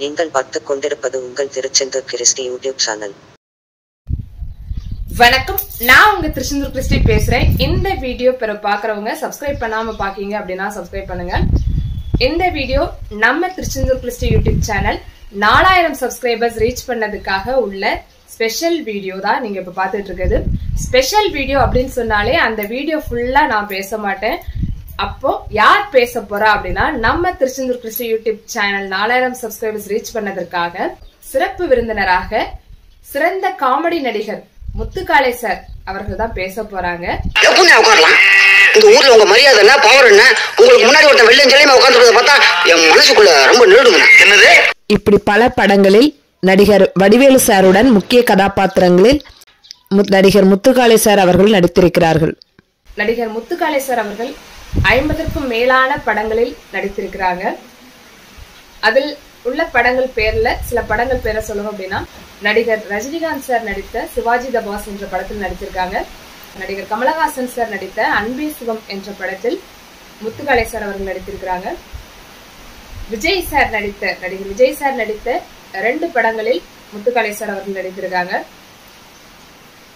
நீங்கள் பார்த்துக் கொண்டிருப்பது உங்கள் திருச்செந்தூர் கிறிஸ்டி யூடியூப் சேனல். வணக்கம், நான் உங்க திருச்செந்தூர் கிறிஸ்டி பேசுறேன். இந்த வீடியோ பாக்குறவங்க சப்ஸ்கிரைப் பண்ணாம பாக்கீங்க அப்படின்னா சப்ஸ்கிரைப் பண்ணுங்க. இந்த வீடியோ நம்ம Tiruchendur Christy YouTube channel 4000 subscribers reach பண்ணதுக்காக உள்ள ஸ்பெஷல் வீடியோ தான் நீங்க இப்ப பாத்துட்டு இருக்குது. ஸ்பெஷல் வீடியோ அப்படின்னு சொன்னாலே அந்த வீடியோ ஃபுல்லா நான் பேச மாட்டேன். அப்போ யார் பேச போறா அப்படின்னா, நம்ம Tiruchendur Christy YouTube channel 4000 subscribers reach பண்ணதற்காக சிறப்பு விருந்தினராக சிறந்த காமெடி நடிகர் முத்துக்காளை சார் அவர்கள் தான் பேச போறாங்க. இந்த ஊர்ல உங்க மரியாதை என்ன, பவர் என்ன? உங்களுக்கு முன்னாடி ஒருத்தன் வெள்ளஞ்சலையுமா உட்கார்ந்துறத பார்த்தா என் மனசுக்குள்ள ரொம்ப நெருடுங்க. என்னது? இப்படி பல படங்களில் நடிகர் வடிவேலு சாருடன் முக்கிய கதாபாத்திரங்களில் நடிகர் முத்துக்காளை சார் அவர்கள் நடித்திருக்கிறார்கள். நடிகர் முத்துக்காளை சார் அவர்கள் 50க்கும் மேலான படங்களில் நடித்திருக்கிறாங்க. அதில் உள்ள படங்கள் பேர்ல சில படங்கள் பேரை சொல்லணும் அப்படின்னா, நடிகர் ரஜினிகாந்த் சார் நடித்த சிவாஜி த பாஸ் என்ற படத்தில் நடித்திருக்காங்க. நடிகர் கமலஹாசன் சார் நடித்த அன்பே சிவம் என்ற படத்தில் முத்துக்காளை சார் அவர்கள் நடித்திருக்கிறாங்க. நடிகர் விஜய் சார் நடித்த 2 படங்களில் முத்துக்காளை சார் அவர்கள் நடித்திருக்காங்க.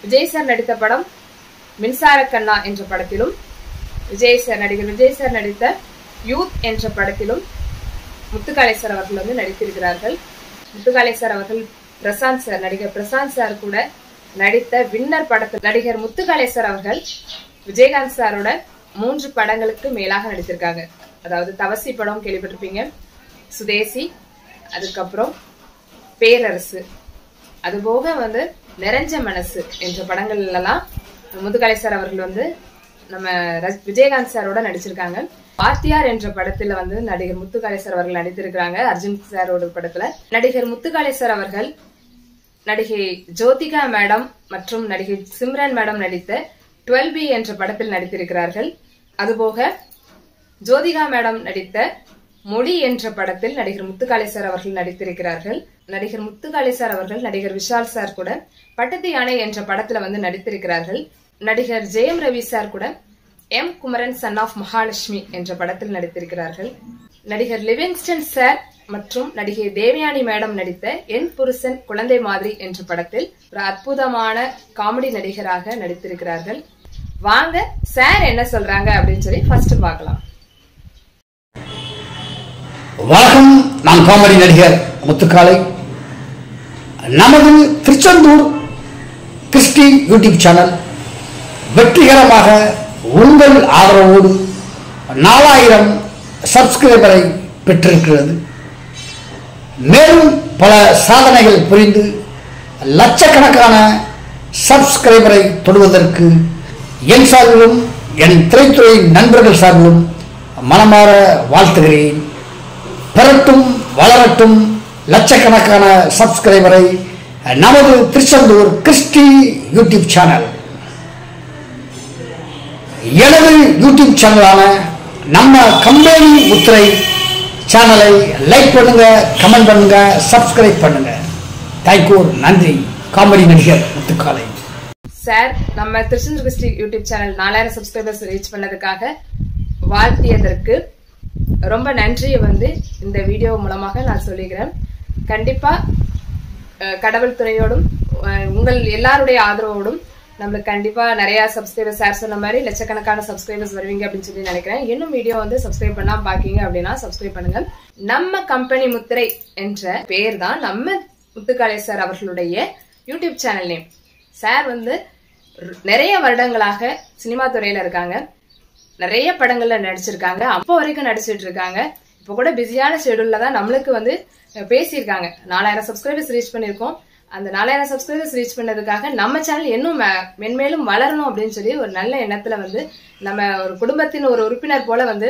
விஜய் சார் நடித்த படம் மின்சார கண்ணா என்ற படத்திலும், நடிகர் விஜய் சார் நடித்த யூத் என்ற படத்திலும் முத்துக்காளை சார் அவர்கள் வந்து நடித்திருக்கிறார்கள். முத்துக்காளை சார் அவர்கள் நடிகர் பிரசாந்த் சார் கூட நடித்த வின்னர் படத்தில் நடிகர் முத்துக்காளை சார் அவர்கள் விஜயகாந்த் சாரோட 3 படங்களுக்கு மேலாக நடித்திருக்காங்க. அதாவது தவசி படம் கேள்விப்பட்டிருப்பீங்க, சுதேசி, அதுக்கப்புறம் பேரரசு, அதுபோக வந்து நிறைஞ்ச மனசு என்ற படங்கள் எல்லாம் முத்துக்காளை சார் அவர்கள் வந்து நம்ம விஜயகாந்த் சாரோட நடிச்சிருக்காங்க. வாத்தியார் என்ற படத்துல வந்து நடிகர் முத்துக்காளை சார் அவர்கள் நடித்திருக்கிறாங்க. அர்ஜுன் சாரோட படத்துல நடிகர் முத்துக்காளை சார் அவர்கள் நடிகை ஜோதிகா மேடம் மற்றும் நடிகை சிம்ரன் மேடம் நடித்த 12B என்ற படத்தில் நடித்திருக்கிறார்கள். அதுபோக ஜோதிகா மேடம் நடித்த மொழி என்ற படத்தில் நடிகர் முத்துக்காளை சார் அவர்கள் நடித்திருக்கிறார்கள். நடிகர் முத்துக்காளை சார் அவர்கள் நடிகர் விஷால் சார் கூட பட்டத்து யானை என்ற படத்துல வந்து நடித்திருக்கிறார்கள். நடிகர் ஜெயம் ரவி சார் கூட M Kumaran son of Mahalakshmi என்ற படத்தில் நடித்திருக்கிறார்கள். நடிகர் லிவிங்ஸ்டன் சார் மற்றும் நடிகை தேவயானி மேடம் நடித்த என் புருஷன் குழந்தை மாதிரி என்ற படத்தில் ஒரு அற்புதமான காமெடி நடிகராக நடித்திருக்கிறார்கள். வாங்க சார் என்ன சொல்றாங்க அப்படின்னு சொல்லி ஃபர்ஸ்ட் பார்க்கலாம். வணக்கம், நான் காமெடி நடிகர் முத்துக்காளை. நமது திருச்செந்தூர் கிறிஸ்டி யூடியூப் சேனல் வெற்றிகரமாக உங்கள் ஆதரவோடு 4000 சப்ஸ்கிரைபரை பெற்றிருக்கிறது. மேலும் பல சாதனைகள் புரிந்து லட்சக்கணக்கான சப்ஸ்கிரைபரை தொடுவதற்கு என் சார்பிலும் என் திரைத்துறை நண்பர்கள் சார்பிலும் மனமாற வாழ்த்துகிறேன். பெறட்டும், வளரட்டும் லட்சக்கணக்கான சப்ஸ்கிரைபரை நமது திருச்செந்தூர் கிறிஸ்டி யூடியூப் சேனல். எனது யூடியூப் சேனலான நம்ம கம்பெனி முத்திரை சேனலை லைக் பண்ணுங்க, கமெண்ட் பண்ணுங்க, சப்ஸ்கிரைப் பண்ணுங்க. தேங்க்யூ, நன்றி. காமெடி நடிகர் முத்துக்காளை. சார் நம்ம Tiruchendur Christy YouTube channel 4000 subscribers reach பண்ணதுக்காக வாழ்த்தியதற்கு ரொம்ப நன்றியை வந்து இந்த வீடியோ மூலமாக நான் சொல்லிக்கிறேன். கண்டிப்பா கடவுள் துணையோடும் உங்கள் எல்லாருடைய ஆதரவோடும் நம்மளுக்கு கண்டிப்பா நிறைய சப்ஸ்கிரைபர்ஸ் சார் சொன்ன மாதிரி லட்சக்கணக்கான சப்ஸ்கிரைபர்ஸ் வருவீங்க அப்படின்னு சொல்லி நினைக்கிறேன். இன்னும் வீடியோ வந்து சப்ஸ்கிரைப் பண்ணாம பாக்கீங்க அப்படின்னா சப்ஸ்கிரைப் பண்ணுங்க. நம்ம கம்பெனி முத்திரை என்ற பேர் தான் நம்ம முத்துக்காளை சார் அவர்களுடைய யூடியூப் சேனல் நேம். சார் வந்து நிறைய வருடங்களாக சினிமா துறையில இருக்காங்க. நிறைய படங்கள்ல நடிச்சிருக்காங்க. அப்போ வரைக்கும் நடிச்சிட்டு இருக்காங்க. இப்போ கூட பிஸியான ஷெடியூல்ல தான் நம்மளுக்கு வந்து பேசியிருக்காங்க. 4000 சப்ஸ்கிரைபர்ஸ் ரீச் பண்ணிருக்கோம். அந்த 4000 சப்ஸ்கிரைபர்ஸ் ரீச் பண்ணதுக்காக நம்ம சேனல் இன்னும் மென்மேலும் வளரணும் அப்படின்னு சொல்லி ஒரு நல்ல எண்ணத்துல வந்து நம்ம ஒரு குடும்பத்தின் ஒரு உறுப்பினர் போல வந்து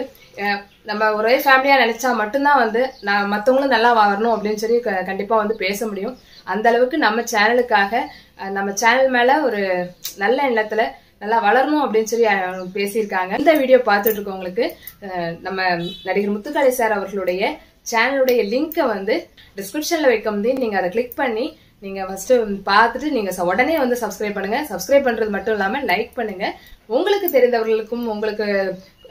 நம்ம ஒரே ஃபேமிலியா நினைச்சா மட்டும்தான் வந்து நான் மத்தவங்களும் நல்லா வரணும் அப்படின்னு சொல்லி கண்டிப்பா வந்து பேச முடியும். அந்த அளவுக்கு நம்ம சேனலுக்காக நம்ம சேனல் மேல ஒரு நல்ல எண்ணத்துல நல்லா வளரணும் அப்படின்னு சொல்லி பேசியிருக்காங்க. இந்த வீடியோ பார்த்துட்டு இருக்கவங்களுக்கு நம்ம நடிகர் முத்துக்காளை சார் அவர்களுடைய சேனலுடைய லிங்கை வந்து டிஸ்கிரிப்ஷன்ல வைக்க முடியும். நீங்க அதை கிளிக் பண்ணி நீங்க ஃபர்ஸ்ட் பார்த்துட்டு நீங்க உடனே வந்து சப்ஸ்கிரைப் பண்ணுங்க. சப்ஸ்கிரைப் பண்றது மட்டும் இல்லாம லைக் பண்ணுங்க. உங்களுக்கு தெரிந்தவர்களுக்கும் உங்களுக்கு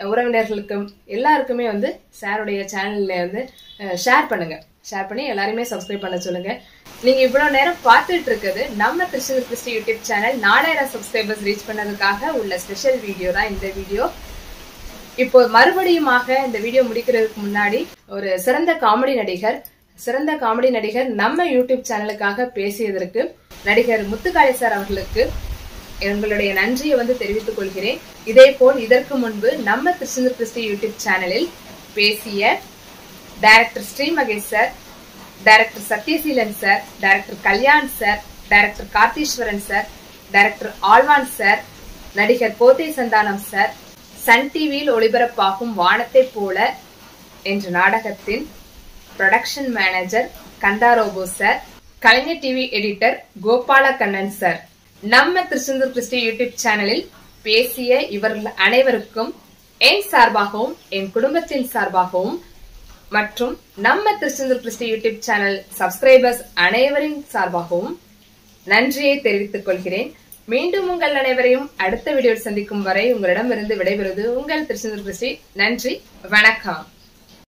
உறவினர்களுக்கும் எல்லாருக்குமே வந்து சாருடைய சேனல்ல வந்து ஷேர் பண்ணுங்க. ஷேர் பண்ணி எல்லாருமே சப்ஸ்கிரைப் பண்ண சொல்லுங்க. நீங்க இவ்வளவு நேரம் பார்த்துட்டு இருக்குது நம்ம Tiruchendur Christy YouTube channel 4000 subscribers reach பண்ணதுக்காக உள்ள ஸ்பெஷல் வீடியோ தான் இந்த வீடியோ. இப்போ மறுபடியுமாக இந்த வீடியோ முடிக்கிறதுக்கு முன்னாடி ஒரு சிறந்த காமெடி நடிகர் நம்ம யூடியூப் சேனலுக்காக பேசியதற்கு நடிகர் முத்துக்காளி சார் அவர்களுக்கு எங்களுடைய நன்றியை வந்து தெரிவித்துக் கொள்கிறேன். இதே போல் இதற்கு முன்பு நம்ம திருச்செந்தூர் கிறிஸ்டி யூடியூப் சேனலில் பேசிய director Sri Mahesh sir, director Sathyaseelan sir, director Kalyan sir, director Karthiswaran sir, director Azhvan sir, நடிகர் போத்தே சந்தானம் சார், சன் டிவியில் ஒளிபரப்பாகும் வானத்தை போல என்ற நாடகத்தின் ப்ரொடக்ஷன் மேனேஜர் கந்தாரோபோ sir, Kalaignar TV editor Gopala Kannan sir, நம்ம திருச்செந்தூர் கிறிஸ்டி யூடியூப் சேனலில் பேசிய இவர்கள் அனைவருக்கும் என் சார்பாகவும் என் குடும்பத்தின் சார்பாகவும் மற்றும் நம்ம Tiruchendur Christy YouTube channel subscribers அனைவரின் சார்பாகவும் நன்றியை தெரிவித்துக் கொள்கிறேன். மீண்டும் உங்கள் அனைவரையும் அடுத்த வீடியோவில் சந்திக்கும் வரை உங்களிடமிருந்து விடைபெறுவது உங்கள் திருச்செந்தூர் கிறிஸ்டி. நன்றி, வணக்கம்.